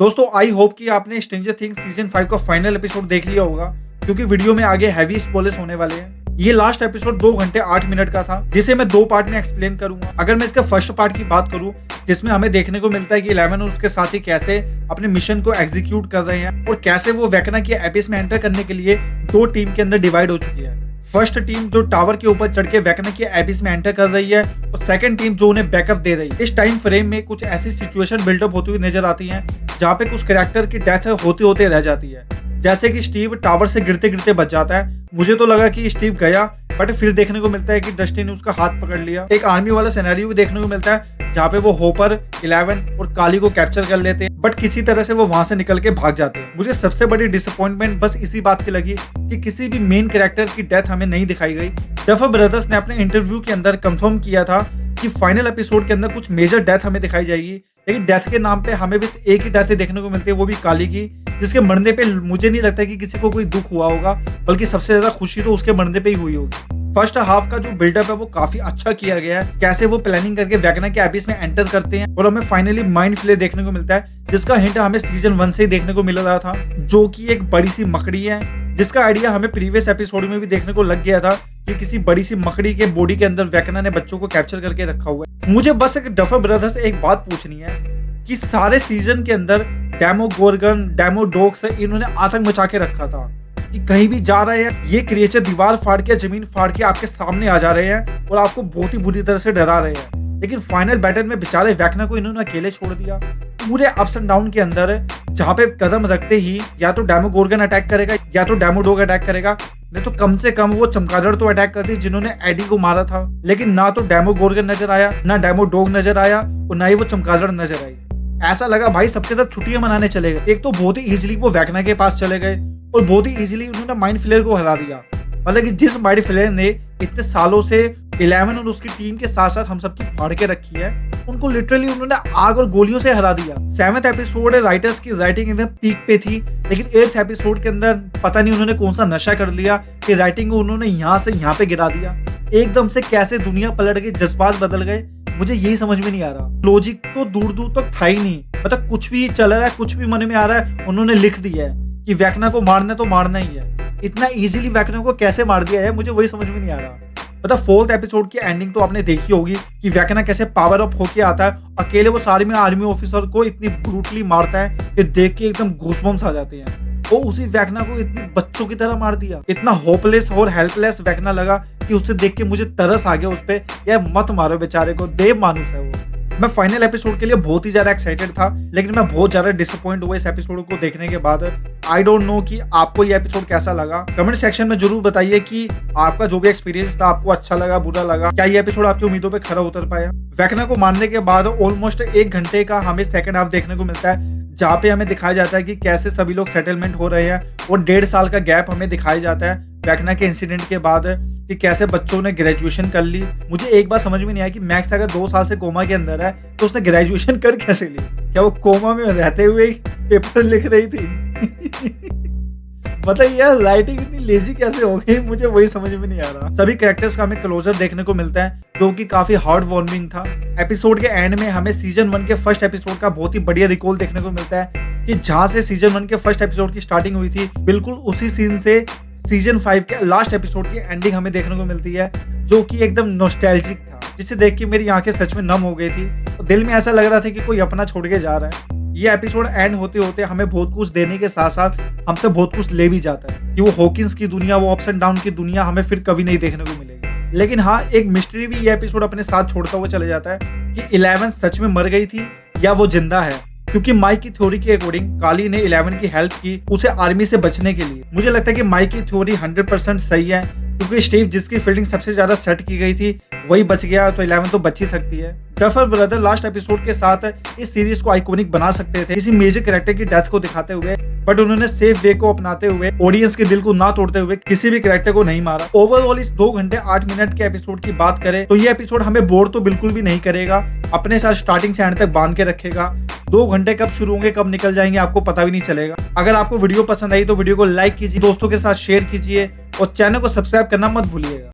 दोस्तों I hope कि आपने स्ट्रेंजर थिंग्स सीजन 5 का फाइनल एपिसोड देख लिया होगा, क्योंकि वीडियो में आगे हैवी स्पॉयलर्स होने वाले हैं। ये लास्ट एपिसोड 2 घंटे 8 मिनट का था, जिसे मैं 2 पार्ट में एक्सप्लेन करूंगा। अगर मैं इसके फर्स्ट पार्ट की बात करूं, जिसमें हमें देखने को मिलता है कि 11 और उसके साथी कैसे अपने मिशन को एग्जीक्यूट कर रहे हैं और कैसे वो वेकना के एबिस में एंटर करने के लिए 2 टीम के अंदर डिवाइड हो चुकी है। फर्स्ट टीम जो टावर के ऊपर चढ़ के वेकना के एबिस में एंटर कर रही है और सेकंड टीम जो उन्हें बैकअप दे रही है। इस टाइम फ्रेम में कुछ ऐसी सिचुएशन बिल्डअप होती हुई नजर आती हैं जहाँ पे कुछ कैरेक्टर की डेथ होते होते रह जाती है, जैसे कि स्टीव टावर से गिरते गिरते बच जाता है। मुझे तो लगा कि स्टीव गया, बट फिर देखने को मिलता है कि डस्टी ने उसका हाथ पकड़ लिया। एक आर्मी वाला सिनेरियो भी देखने को मिलता है जहाँ पे वो होपर, 11 और काली को कैप्चर कर लेते हैं, बट किसी तरह से वो वहां से निकल के भाग जाते हैं। मुझे सबसे बड़ी डिसअपॉइंटमेंट बस इसी बात की लगी कि किसी भी मेन कैरेक्टर की डेथ हमें नहीं दिखाई गई। डफर ब्रदर्स ने अपने इंटरव्यू के अंदर कंफर्म किया था कि फाइनल एपिसोड के अंदर कुछ मेजर डेथ हमें दिखाई जाएगी, लेकिन डेथ के नाम पे हमें बस एक ही डेथ देखने को मिलती है, वो भी काली की, जिसके मरने पे मुझे नहीं लगता कि किसी को कोई दुख हुआ होगा, बल्कि सबसे ज्यादा खुशी तो उसके मरने पे ही हुई होगी। फर्स्ट हाफ का जो बिल्डअप है वो काफी अच्छा किया गया है, कैसे वो प्लानिंग करके वेकना के एबिस में एंटर करते हैं और हमें फाइनली माइंड फ्ले देखने को मिलता है, जिसका हिंट हमें सीजन 1 से ही देखने को मिल रहा था, जो कि एक बड़ी सी मकड़ी है, जिसका आइडिया हमें प्रीवियस एपिसोड में भी देखने को लग गया था कि किसी बड़ी सी मकड़ी के बॉडी के अंदर वेकना ने बच्चों को कैप्चर करके रखा हुआ है। मुझे बस एक डफर ब्रदर्स से एक बात पूछनी है कि सारे सीजन के अंदर डेमोगोर्गन, डेमोडॉग्स इन्होंने आतंक मचा के रखा था कि कहीं भी जा रहे हैं ये क्रिएचर दीवार फाड़ के, जमीन फाड़ के आपके सामने आ जा रहे हैं और आपको बहुत ही बुरी तरह से डरा रहे हैं, लेकिन फाइनल बैटल में बेचारे वेकना को इन्होंने अकेले छोड़ दिया। पूरे अप्स एंड डाउन के अंदर जहाँ पे कदम रखते ही या तो डेमोगोर्गन अटैक करेगा या तो डेमोडॉग अटैक करेगा, नहीं तो कम से कम वो चमगादड़ तो अटैक करती जिन्होंने एडी को मारा था, लेकिन ना तो डेमोगोर्गन नजर आया, ना डेमोडॉग नजर आया और ना ही वो चमगादड़ नजर आई। ऐसा लगा भाई सबके साथ छुट्टियां मनाने चले गए। एक तो बहुत ही इजीली वो वेकना के पास चले गए और बहुत ही इजीली उन्होंने माइंड फ्लेयर को हरा दिया। मतलब कि जिस माइंड फ्लेयर ने इतने सालों से 11 और उसकी टीम के साथ साथ हम सबकी फाड़ के रखी है, उनको लिटरली उन्होंने आग और गोलियों से हरा दिया। 7th एपिसोड राइटर्स की राइटिंग एकदम पीक पे थी, लेकिन 8th एपिसोड के अंदर पता नहीं उन्होंने कौन सा नशा कर लिया कि राइटिंग को उन्होंने यहाँ से यहाँ पे गिरा दिया। एकदम से कैसे दुनिया पलट गई, जज्बात बदल गए, मुझे यही समझ में नहीं आ रहा। लॉजिक तो दूर दूर तक था ही नहीं, मतलब कुछ भी चल रहा है, कुछ भी मन में आ रहा है, उन्होंने लिख दिया है कि वेकना को मारना तो मारना ही है। इतना इजीली वेकना को कैसे मार दिया है, मुझे वही समझ में नहीं आ रहा। मतलब 4th एपिसोड की एंडिंग तो आपने देखी होगी कि वेकना कैसे पावर अप होके आता है, अकेले वो सारे में आर्मी ऑफिसर को इतनी ब्रूटली मारता है कि देख के एकदम गूज़बम्स आ जाते हैं। वो उसी वेकना को इतनी बच्चों की तरह मार दिया। इतना होपलेस और हेल्पलेस वेकना लगा कि उसे देख के मुझे तरस आ गया उस पे, यार मत मारो बेचारे को, देव मानुस है वो। मैं फाइनल एपिसोड के लिए बहुत ही ज्यादा एक्साइटेड था, लेकिन मैं बहुत ज्यादा डिसअपॉइंट हुआ इस एपिसोड को देखने के बाद। आई डोंट नो कि आपको ये एपिसोड कैसा लगा, कमेंट सेक्शन में जरूर बताइए कि आपका जो भी एक्सपीरियंस था, आपको अच्छा लगा, बुरा लगा, क्या ये एपिसोड आपकी उम्मीदों पे खरा उतर पाया। वेकना को मारने के बाद ऑलमोस्ट 1 घंटे का हमें सेकंड हाफ देखने को मिलता है, जहाँ पे हमें दिखाया जाता है कि कैसे सभी लोग सेटलमेंट हो रहे हैं और 1.5 साल का गैप हमें दिखाया जाता है वेकना के इंसिडेंट के बाद कि कैसे बच्चों ने ग्रेजुएशन कर ली। मुझे एक बात समझ में नहीं आया कि मैक्स अगर 2 साल से कोमा के अंदर है तो उसने ग्रेजुएशन कर कैसे ली? क्या वो कोमा में रहते हुए पेपर लिख रही थी? मतलब यार राइटिंग इतनी लेजी कैसे हो गई, मुझे वही समझ में नहीं आ रहा। सभी कैरेक्टर्स का हमें क्लोजर देखने को मिलता है, जो कि काफी हार्ट वार्मिंग था। एपिसोड के एंड में हमें सीजन 1 के फर्स्ट एपिसोड का बहुत ही बढ़िया रिकॉल देखने को मिलता है कि जहां से सीजन 1 के फर्स्ट एपिसोड की स्टार्टिंग हुई थी, बिल्कुल उसी सीन से सीजन 5 के लास्ट एपिसोड की एंडिंग हमें देखने को मिलती है, जो कि एकदम नॉस्टैल्जिक था, जिसे देख के मेरी आंखें सच में नम हो गई थी और दिल में ऐसा लग रहा था कि कोई अपना छोड़ के जा रहा है। ये एपिसोड एंड होते होते हमें बहुत कुछ देने के साथ साथ हमसे बहुत कुछ ले भी जाता है कि वो हॉकिंस की दुनिया, वो अप्स एंड डाउन की दुनिया हमें फिर कभी नहीं देखने को मिलेगी। लेकिन हाँ, एक मिस्ट्री भी ये एपिसोड अपने साथ छोड़ता हुआ चले जाता है कि 11 सच में मर गई थी या वो जिंदा है, क्योंकि माइक की थ्योरी के अकॉर्डिंग काली ने 11 की हेल्प की उसे आर्मी से बचने के लिए। मुझे लगता है कि माइक की थ्योरी 100% सही है, क्योंकि स्टीव जिसकी फील्डिंग सबसे ज्यादा सेट की गई थी वही बच गया, तो 11 तो बच ही सकती है। डफर ब्रदर लास्ट एपिसोड के साथ इस सीरीज को आइकॉनिक बना सकते थे किसी मेजर कैरेक्टर की डेथ को दिखाते हुए, बट उन्होंने सेफ वे को अपनाते हुए, ऑडियंस के दिल को ना तोड़ते हुए किसी भी कैरेक्टर को नहीं मारा। ओवरऑल इस 2 घंटे 8 मिनट के एपिसोड की बात करें तो ये एपिसोड हमें बोर तो बिल्कुल भी नहीं करेगा, अपने साथ स्टार्टिंग से एंड तक बांध के रखेगा। 2 घंटे कब शुरू होंगे, कब निकल जाएंगे, आपको पता भी नहीं चलेगा। अगर आपको वीडियो पसंद आई तो वीडियो को लाइक कीजिए, दोस्तों के साथ शेयर कीजिए और चैनल को सब्सक्राइब करना मत भूलिएगा।